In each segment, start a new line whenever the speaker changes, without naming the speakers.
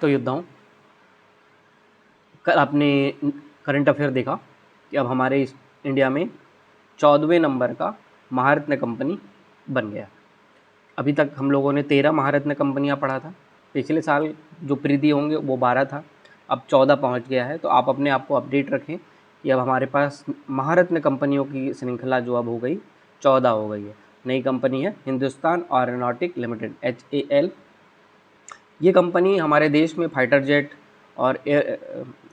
तो योद्धाओं, कल आपने करंट अफेयर देखा कि अब हमारे इंडिया में 14वें नंबर का महारत्न कंपनी बन गया। अभी तक हम लोगों ने 13 महारत्न कंपनियां पढ़ा था। पिछले साल जो प्रीति होंगे वो 12 था, अब 14 पहुंच गया है। तो आप अपने आप को अपडेट रखें कि अब हमारे पास महारत्न कंपनियों की श्रृंखला जो अब हो गई 14 हो गई है। नई कंपनी है हिंदुस्तान एरोनॉटिक लिमिटेड, HAL। ये कंपनी हमारे देश में फाइटर जेट और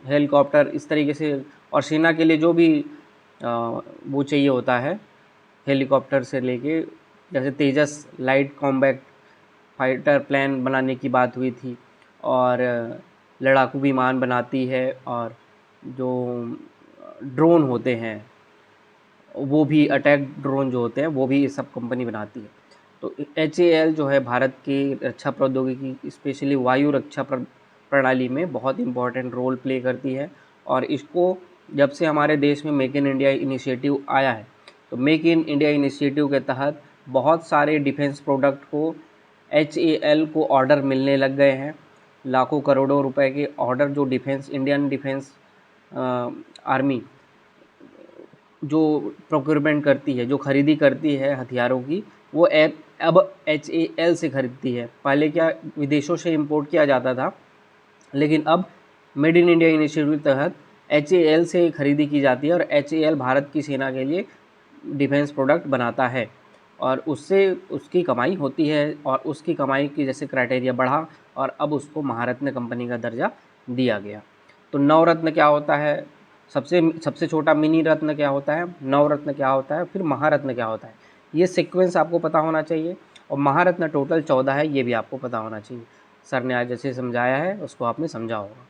हेलीकॉप्टर इस तरीके से, और सेना के लिए जो भी वो चाहिए होता है, हेलीकॉप्टर से लेके जैसे तेजस लाइट कॉम्बैट फाइटर प्लेन बनाने की बात हुई थी, और लड़ाकू विमान बनाती है, और जो ड्रोन होते हैं वो भी अटैक ड्रोन जो होते हैं वो भी ये सब कंपनी बनाती है। तो HAL जो है भारत की रक्षा प्रौद्योगिकी स्पेशली वायु रक्षा प्रणाली में बहुत इम्पॉर्टेंट रोल प्ले करती है। और इसको जब से हमारे देश में मेक इन इंडिया इनिशिएटिव आया है, तो मेक इन इंडिया इनिशिएटिव के तहत बहुत सारे डिफेंस प्रोडक्ट को HAL को ऑर्डर मिलने लग गए हैं। लाखों करोड़ों रुपए के ऑर्डर जो इंडियन डिफेंस आर्मी जो प्रोक्योरमेंट करती है, जो खरीदी करती है हथियारों की, वो अब HAL से खरीदती है। पहले क्या विदेशों से इंपोर्ट किया जाता था, लेकिन अब मेड इन इंडिया इनिशिएटिव के तहत HAL से खरीदी की जाती है, और HAL भारत की सेना के लिए डिफेंस प्रोडक्ट बनाता है, और उससे उसकी कमाई होती है, और उसकी कमाई की जैसे क्राइटेरिया बढ़ा और अब उसको महारत्न कंपनी का दर्जा दिया गया। तो नवरत्न क्या होता है, सबसे छोटा मिनी रत्न क्या होता है, नवरत्न क्या होता है, फिर महारत्न क्या होता है, ये सीक्वेंस आपको पता होना चाहिए। और महारत्न टोटल 14 है, ये भी आपको पता होना चाहिए। सर ने आज जैसे समझाया है उसको आपने समझा होगा।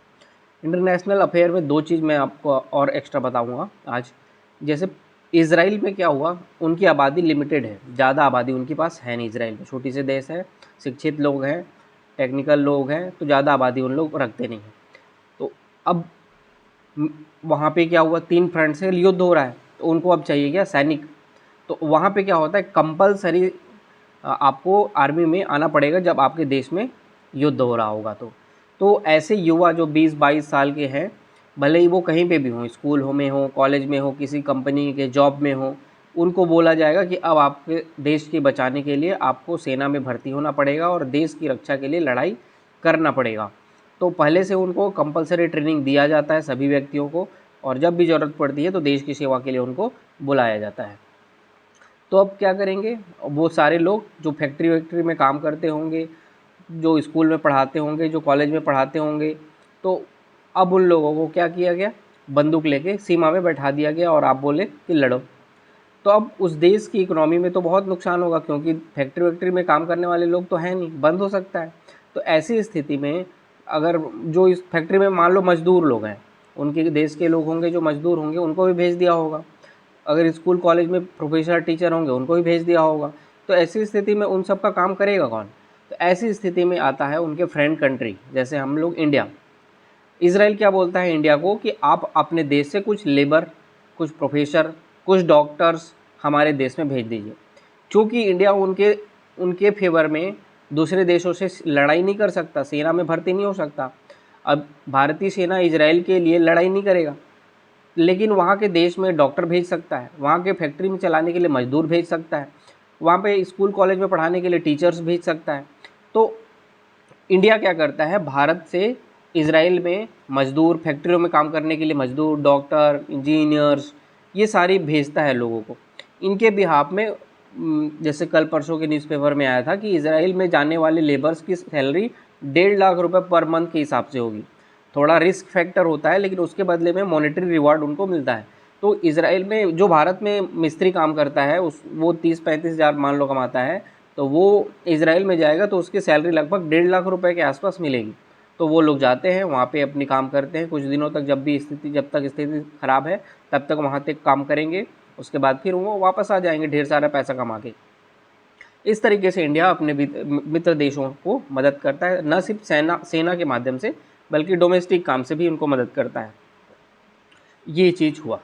इंटरनेशनल अफेयर में 2 चीज़ मैं आपको और एक्स्ट्रा बताऊंगा आज। जैसे इज़राइल में क्या हुआ, उनकी आबादी लिमिटेड है, ज़्यादा आबादी उनके पास है नहीं। इज़राइल में छोटी से देश है, शिक्षित लोग हैं, टेक्निकल लोग हैं, तो ज़्यादा आबादी उन लोग रखते नहीं हैं। तो अब वहाँ पे क्या हुआ, 3 फ्रंट से युद्ध हो रहा है, तो उनको अब चाहिए क्या, सैनिक। तो वहाँ पे क्या होता है, कंपलसरी आपको आर्मी में आना पड़ेगा जब आपके देश में युद्ध हो रहा होगा। तो ऐसे युवा जो 20-22 साल के हैं, भले ही वो कहीं पे भी हों, स्कूल में हो, कॉलेज में हो, किसी कंपनी के जॉब में हो, उनको बोला जाएगा कि अब आपके देश के बचाने के लिए आपको सेना में भर्ती होना पड़ेगा और देश की रक्षा के लिए लड़ाई करना पड़ेगा। तो पहले से उनको कंपलसरी ट्रेनिंग दिया जाता है सभी व्यक्तियों को, और जब भी ज़रूरत पड़ती है तो देश की सेवा के लिए उनको बुलाया जाता है। तो अब क्या करेंगे, वो सारे लोग जो फैक्ट्री वैक्ट्री में काम करते होंगे, जो स्कूल में पढ़ाते होंगे, जो कॉलेज में पढ़ाते होंगे, तो अब उन लोगों को क्या किया गया, बंदूक लेके सीमा में बैठा दिया गया और आप बोले कि लड़ो। तो अब उस देश की इकोनॉमी में तो बहुत नुकसान होगा, क्योंकि फैक्ट्री वैक्ट्री में काम करने वाले लोग तो हैं नहीं, बंद हो सकता है। तो ऐसी स्थिति में अगर जो इस फैक्ट्री में मान लो मजदूर लोग हैं, उनके देश के लोग होंगे जो मजदूर होंगे, उनको भी भेज दिया होगा। अगर स्कूल कॉलेज में प्रोफेसर टीचर होंगे, उनको भी भेज दिया होगा। तो ऐसी स्थिति में उन सब का काम करेगा कौन। तो ऐसी स्थिति में आता है उनके फ्रेंड कंट्री, जैसे हम लोग इंडिया। इजराइल क्या बोलता है इंडिया को कि आप अपने देश से कुछ लेबर, कुछ प्रोफेसर, कुछ डॉक्टर्स हमारे देश में भेज दीजिए। क्योंकि इंडिया उनके उनके फेवर में दूसरे देशों से लड़ाई नहीं कर सकता, सेना में भर्ती नहीं हो सकता। अब भारतीय सेना इजराइल के लिए लड़ाई नहीं करेगा, लेकिन वहाँ के देश में डॉक्टर भेज सकता है, वहाँ के फैक्ट्री में चलाने के लिए मजदूर भेज सकता है, वहाँ पे स्कूल कॉलेज में पढ़ाने के लिए टीचर्स भेज सकता है। तो इंडिया क्या करता है, भारत से इजराइल में मजदूर, फैक्ट्रियों में काम करने के लिए मजदूर, डॉक्टर, इंजीनियर्स, ये सारी भेजता है लोगों को। इनके बिहाफ में जैसे कल परसों के न्यूज़पेपर में आया था कि इजराइल में जाने वाले लेबर्स की सैलरी 1.5 लाख रुपए पर मंथ के हिसाब से होगी। थोड़ा रिस्क फैक्टर होता है, लेकिन उसके बदले में मॉनेटरी रिवार्ड उनको मिलता है। तो इजराइल में जो भारत में मिस्त्री काम करता है, वो 30-35 हज़ार मान लो कमाता है, तो वो इजराइल में जाएगा तो उसकी सैलरी लगभग 1.5 लाख रुपए के आसपास मिलेगी। तो वो लोग जाते हैं वहाँ पे, अपनी काम करते हैं कुछ दिनों तक, जब तक स्थिति ख़राब है तब तक वहाँ तक काम करेंगे, उसके बाद फिर वो वापस आ जाएंगे ढेर सारा पैसा कमा के। इस तरीके से इंडिया अपने मित्र देशों को मदद करता है, न सिर्फ सेना के माध्यम से, बल्कि डोमेस्टिक काम से भी उनको मदद करता है। ये चीज़ हुआ।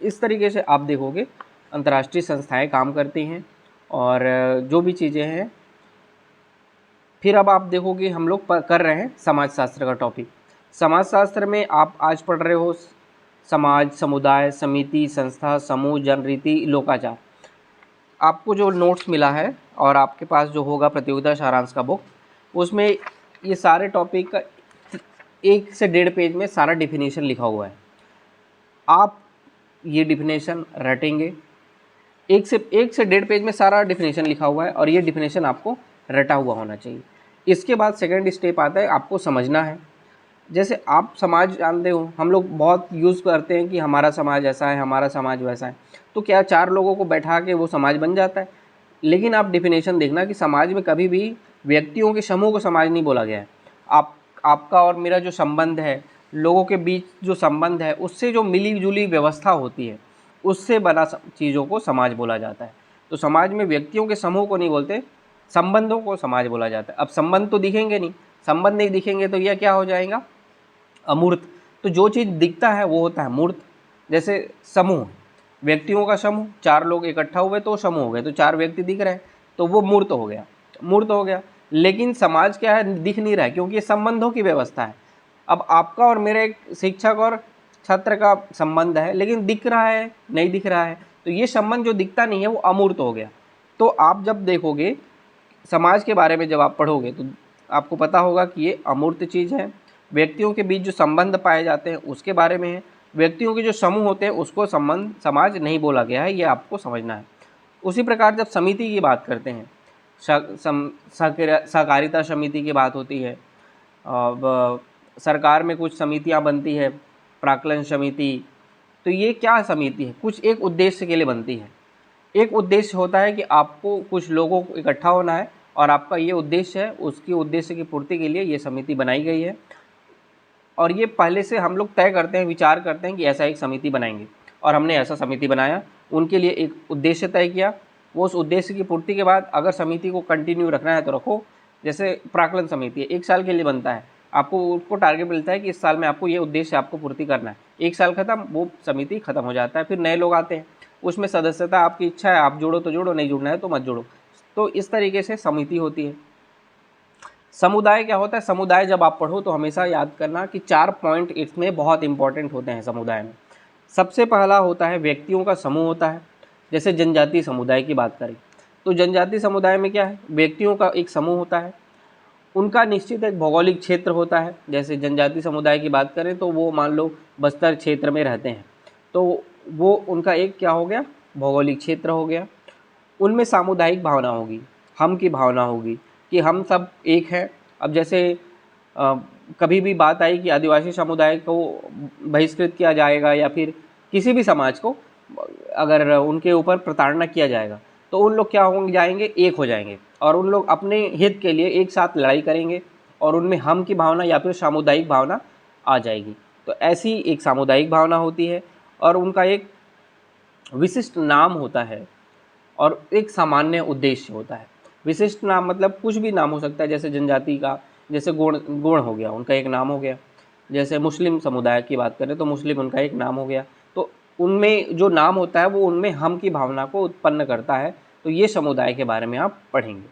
इस तरीके से आप देखोगे अंतर्राष्ट्रीय संस्थाएं काम करती हैं, और जो भी चीज़ें हैं फिर अब आप देखोगे हम लोग कर रहे हैं समाजशास्त्र का टॉपिक। समाजशास्त्र में आप आज पढ़ रहे हो समाज, समुदाय, समिति, संस्था, समूह, जनरीति, लोकाचार। आपको जो नोट्स मिला है और आपके पास जो होगा प्रतियोगिता सारांश का बुक, उसमें ये सारे टॉपिक का 1 से 1.5 पेज में सारा डिफिनीशन लिखा हुआ है। आप ये डिफिनेशन रटेंगे। 1 से 1.5 पेज में सारा डिफिनेशन लिखा हुआ है और ये डिफिनेशन आपको रटा हुआ होना चाहिए। इसके बाद सेकंड स्टेप आता है, आपको समझना है। जैसे आप समाज जानते हो, हम लोग बहुत यूज़ करते हैं कि हमारा समाज ऐसा है, हमारा समाज वैसा है। तो क्या 4 लोगों को बैठा के वो समाज बन जाता है? लेकिन आप डिफिनेशन देखना कि समाज में कभी भी व्यक्तियों के समूह को समाज नहीं बोला गया है। आपका और मेरा जो संबंध है, लोगों के बीच जो संबंध है, उससे जो मिली जुली व्यवस्था होती है, उससे बना चीज़ों को समाज बोला जाता है। तो समाज में व्यक्तियों के समूह को नहीं बोलते, संबंधों को समाज बोला जाता है। अब संबंध तो दिखेंगे नहीं, संबंध नहीं दिखेंगे तो यह क्या हो जाएगा? अमूर्त। तो जो चीज़ दिखता है वो होता है मूर्त। जैसे समूह, व्यक्तियों का समूह, 4 लोग इकट्ठा हुए तो समूह हो गए, तो 4 व्यक्ति दिख रहे हैं तो वो मूर्त हो गया, मूर्त हो गया। लेकिन समाज क्या है? दिख नहीं रहा है, क्योंकि ये संबंधों की व्यवस्था है। अब आपका और मेरे एक शिक्षक और छात्र का संबंध है, लेकिन दिख रहा है, नहीं दिख रहा है, तो ये संबंध जो दिखता नहीं है वो अमूर्त हो गया। तो आप जब देखोगे समाज के बारे में, जब आप पढ़ोगे तो आपको पता होगा कि ये अमूर्त चीज़ है। व्यक्तियों के बीच जो संबंध पाए जाते हैं उसके बारे में है। व्यक्तियों के जो समूह होते हैं उसको संबंध समाज नहीं बोला गया है, ये आपको समझना है। उसी प्रकार जब समिति की बात करते हैं, सहकारिता समिति की बात होती है, अब सरकार में कुछ समितियां बनती है, प्राक्कलन समिति, तो ये क्या समिति है? कुछ एक उद्देश्य के लिए बनती है। एक उद्देश्य होता है कि आपको कुछ लोगों को इकट्ठा होना है और आपका ये उद्देश्य है, उसकी उद्देश्य की पूर्ति के लिए ये समिति बनाई गई है। और ये पहले से हम लोग तय करते हैं, विचार करते हैं कि ऐसा एक समिति बनाएंगे, और हमने ऐसा समिति बनाया, उनके लिए एक उद्देश्य तय किया। वो उस उद्देश्य की पूर्ति के बाद अगर समिति को कंटिन्यू रखना है तो रखो। जैसे प्राक्कलन समिति है, 1 साल के लिए बनता है, आपको उसको टारगेट मिलता है कि इस साल में आपको ये उद्देश्य आपको पूर्ति करना है। 1 साल खत्म, वो समिति खत्म हो जाता है, फिर नए लोग आते हैं, उसमें सदस्यता आपकी इच्छा है, आप जोड़ो तो जोड़ो, नहीं जुड़ना है तो मत जोड़ो। तो इस तरीके से समिति होती है। समुदाय क्या होता है? समुदाय जब आप पढ़ो तो हमेशा याद करना कि 4 पॉइंट इसमें बहुत इंपॉर्टेंट होते हैं समुदाय में। सबसे पहला होता है व्यक्तियों का समूह होता है। जैसे जनजातीय समुदाय की बात करें तो जनजातीय समुदाय में क्या है? व्यक्तियों का एक समूह होता है, उनका निश्चित एक भौगोलिक क्षेत्र होता है। जैसे जनजातीय समुदाय की बात करें तो वो मान लो बस्तर क्षेत्र में रहते हैं, तो वो उनका एक क्या हो गया? भौगोलिक क्षेत्र हो गया। उनमें सामुदायिक भावना होगी, हम की भावना होगी कि हम सब एक हैं। अब जैसे कभी भी बात आई कि आदिवासी समुदाय को बहिष्कृत किया जाएगा या फिर किसी भी समाज को अगर उनके ऊपर प्रताड़ना किया जाएगा, तो उन लोग क्या होंगे? जाएंगे, एक हो जाएंगे और उन लोग अपने हित के लिए एक साथ लड़ाई करेंगे और उनमें हम की भावना या फिर सामुदायिक भावना आ जाएगी। तो ऐसी एक सामुदायिक भावना होती है और उनका एक विशिष्ट नाम होता है और एक सामान्य उद्देश्य होता है। विशिष्ट नाम मतलब कुछ भी नाम हो सकता है, जैसे जनजाति का, जैसे गोंड हो गया, उनका एक नाम हो गया। जैसे मुस्लिम समुदाय की बात करें तो मुस्लिम उनका एक नाम हो गया। तो उनमें जो नाम होता है वो उनमें हम की भावना को उत्पन्न करता है। तो ये समुदाय के बारे में आप पढ़ेंगे।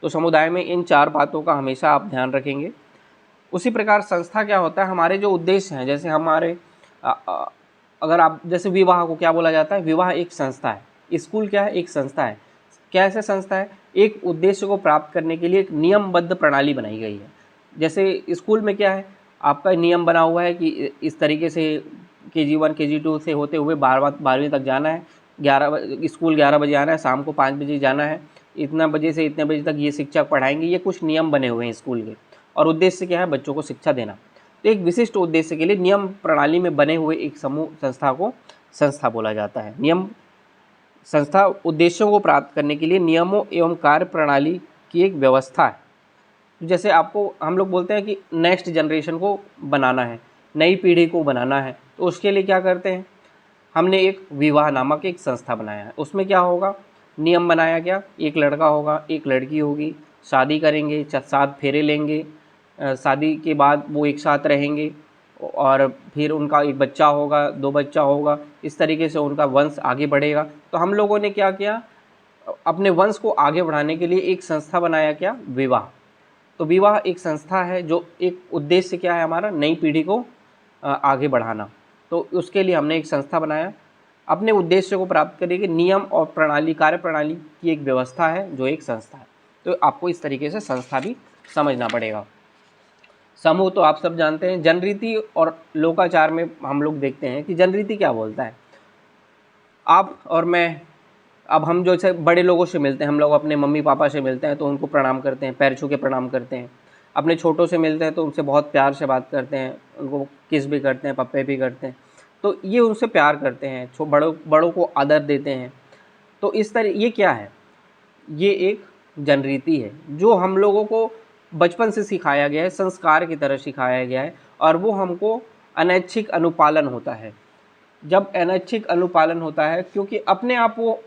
तो समुदाय में इन 4 बातों का हमेशा आप ध्यान रखेंगे। उसी प्रकार संस्था क्या होता है? हमारे जो उद्देश्य हैं, जैसे हमारे अगर आप जैसे विवाह को क्या बोला जाता है? विवाह एक संस्था है। स्कूल क्या है? एक संस्था है। कैसे संस्था है? एक उद्देश्य को प्राप्त करने के लिए एक नियमबद्ध प्रणाली बनाई गई है। जैसे स्कूल में क्या है? आपका नियम बना हुआ है कि इस तरीके से KG1 KG2 से होते हुए 12वीं तक जाना है, 11 बजे आना है, शाम को 5 बजे जाना है, इतना बजे से इतने बजे तक ये शिक्षक पढ़ाएंगे। ये कुछ नियम बने हुए हैं स्कूल के, और उद्देश्य क्या है? बच्चों को शिक्षा देना। तो एक विशिष्ट उद्देश्य के लिए नियम प्रणाली में बने हुए एक समूह, संस्था को संस्था बोला जाता है। नियम संस्था उद्देश्यों को प्राप्त करने के लिए नियमों एवं कार्य प्रणाली की एक व्यवस्था है। जैसे आपको हम लोग बोलते हैं कि नेक्स्ट जनरेशन को बनाना है, नई पीढ़ी को बनाना है, तो उसके लिए क्या करते हैं? हमने एक विवाह नामक एक संस्था बनाया है। उसमें क्या होगा? नियम बनाया गया, एक लड़का होगा, एक लड़की होगी, शादी करेंगे, 7 फेरे लेंगे, शादी के बाद वो एक साथ रहेंगे और फिर उनका एक बच्चा होगा, 2 बच्चा होगा, इस तरीके से उनका वंश आगे बढ़ेगा। तो हम लोगों ने क्या किया? अपने वंश को आगे बढ़ाने के लिए एक संस्था बनाया, क्या? विवाह। तो विवाह एक संस्था है जो एक उद्देश्य क्या है हमारा, नई पीढ़ी को आगे बढ़ाना। तो उसके लिए हमने एक संस्था बनाया, अपने उद्देश्य को प्राप्त करने के नियम और प्रणाली, कार्य प्रणाली की एक व्यवस्था है जो एक संस्था है। तो आपको इस तरीके से संस्था भी समझना पड़ेगा। समूह तो आप सब जानते हैं। जनरीति और लोकाचार में हम लोग देखते हैं कि जनरीति क्या बोलता है। आप और मैं, अब हम जो से बड़े लोगों से मिलते हैं, हम लोग अपने मम्मी पापा से मिलते हैं तो उनको प्रणाम करते हैं, पैर छू के प्रणाम करते हैं। अपने छोटों से मिलते हैं तो उनसे बहुत प्यार से बात करते हैं, उनको किस भी करते हैं, पप्पे भी करते हैं। तो ये उनसे प्यार करते हैं, बड़ों को आदर देते हैं। तो इस तरह ये क्या है, ये एक जनरीति है जो हम लोगों को बचपन से सिखाया गया है, संस्कार की तरह सिखाया गया है, और वो हमको अनैच्छिक अनुपालन होता है। जब अनैच्छिक अनुपालन होता है, क्योंकि अपने आप वो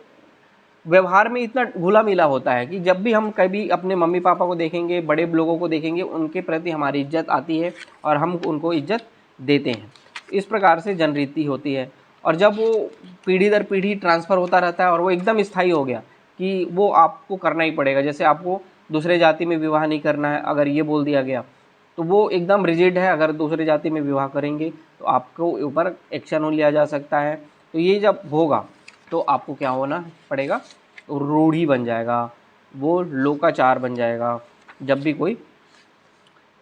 व्यवहार में इतना घुला मिला होता है कि जब भी हम कभी अपने मम्मी पापा को देखेंगे, बड़े लोगों को देखेंगे, उनके प्रति हमारी इज्जत आती है और हम उनको इज्जत देते हैं। इस प्रकार से जनरीति होती है। और जब वो पीढ़ी दर पीढ़ी ट्रांसफ़र होता रहता है और वो एकदम स्थायी हो गया कि वो आपको करना ही पड़ेगा, जैसे आपको दूसरे जाति में विवाह नहीं करना है, अगर ये बोल दिया गया तो वो एकदम रिजिड है। अगर दूसरे जाति में विवाह करेंगे तो आपको ऊपर एक्शन लिया जा सकता है। तो ये जब होगा तो आपको क्या होना पड़ेगा, रूढ़ी बन जाएगा, वो लोकाचार बन जाएगा। जब भी कोई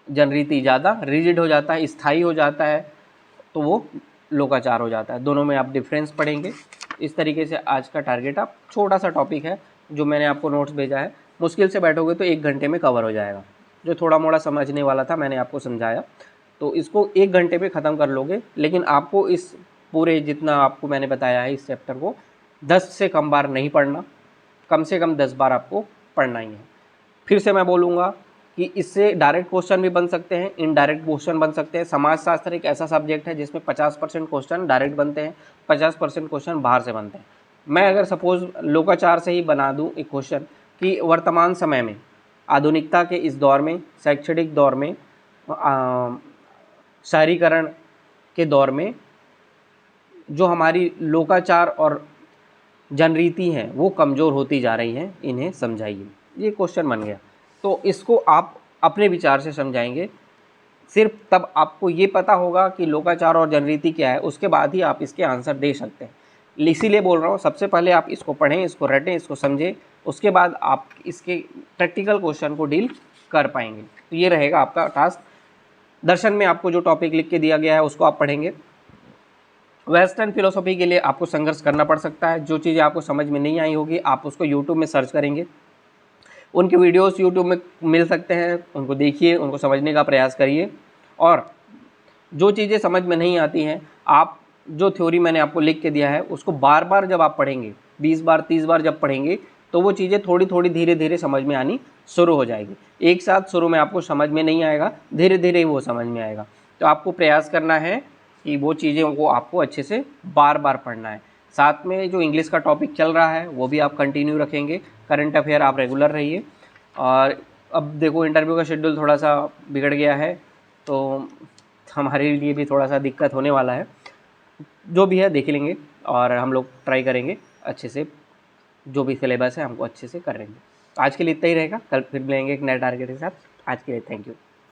जनरीति ज़्यादा रिजिड हो जाता है, स्थायी हो जाता है, तो वो लोकाचार हो जाता है। दोनों में आप डिफरेंस पढ़ेंगे। इस तरीके से आज का टारगेट, आप छोटा सा टॉपिक है जो मैंने आपको नोट्स भेजा है, मुश्किल से बैठोगे तो 1 घंटे में कवर हो जाएगा। जो थोड़ा मोड़ा समझने वाला था मैंने आपको समझाया, तो इसको 1 घंटे में ख़त्म कर लोगे। लेकिन आपको इस पूरे जितना आपको मैंने बताया है इस चैप्टर को 10 से कम बार नहीं पढ़ना, कम से कम 10 बार आपको पढ़ना ही है। फिर से मैं बोलूँगा कि इससे डायरेक्ट क्वेश्चन भी बन सकते हैं, इनडायरेक्ट क्वेश्चन बन सकते हैं। समाजशास्त्र एक ऐसा सब्जेक्ट है जिसमें 50% क्वेश्चन डायरेक्ट बनते हैं, 50% क्वेश्चन बाहर से बनते हैं। मैं अगर सपोज़ लोकाचार से ही बना दूँ एक क्वेश्चन कि वर्तमान समय में, आधुनिकता के इस दौर में, शैक्षणिक दौर में, शहरीकरण के दौर में जो हमारी लोकाचार और जनरीति हैं वो कमज़ोर होती जा रही हैं, इन्हें समझाइए। ये क्वेश्चन बन गया। तो इसको आप अपने विचार से समझाएंगे। सिर्फ तब आपको ये पता होगा कि लोकाचार और जनरीति क्या है, उसके बाद ही आप इसके आंसर दे सकते हैं। इसीलिए बोल रहा हूँ, सबसे पहले आप इसको पढ़ें, इसको रटें, इसको समझें, उसके बाद आप इसके प्रैक्टिकल क्वेश्चन को डील कर पाएंगे। तो ये रहेगा आपका टास्क। दर्शन में आपको जो टॉपिक लिख के दिया गया है उसको आप पढ़ेंगे। वेस्टर्न फिलोसॉफी के लिए आपको संघर्ष करना पड़ सकता है। जो चीज़ें आपको समझ में नहीं आई होगी आप उसको यूट्यूब में सर्च करेंगे, उनके वीडियोस यूट्यूब में मिल सकते हैं, उनको देखिए, उनको समझने का प्रयास करिए। और जो चीज़ें समझ में नहीं आती हैं, आप जो थ्योरी मैंने आपको लिख के दिया है उसको बार बार जब आप पढ़ेंगे, 20 बार 30 बार जब पढ़ेंगे, तो वो चीज़ें थोड़ी थोड़ी धीरे धीरे समझ में आनी शुरू हो जाएगी। एक साथ शुरू में आपको समझ में नहीं आएगा, धीरे धीरे वो समझ में आएगा। तो आपको प्रयास करना है कि वो चीज़ें को आपको अच्छे से बार बार पढ़ना है। साथ में जो इंग्लिश का टॉपिक चल रहा है वो भी आप कंटिन्यू रखेंगे। करंट अफेयर आप रेगुलर रहिए। और अब देखो इंटरव्यू का शेड्यूल थोड़ा सा बिगड़ गया है, तो हमारे लिए भी थोड़ा सा दिक्कत होने वाला है। जो भी है देख लेंगे और हम लोग ट्राई करेंगे अच्छे से, जो भी सिलेबस है हमको अच्छे से करेंगे। आज के लिए इतना ही रहेगा, कल फिर मिलेंगे एक नए टारगेट के साथ। आज के लिए थैंक यू।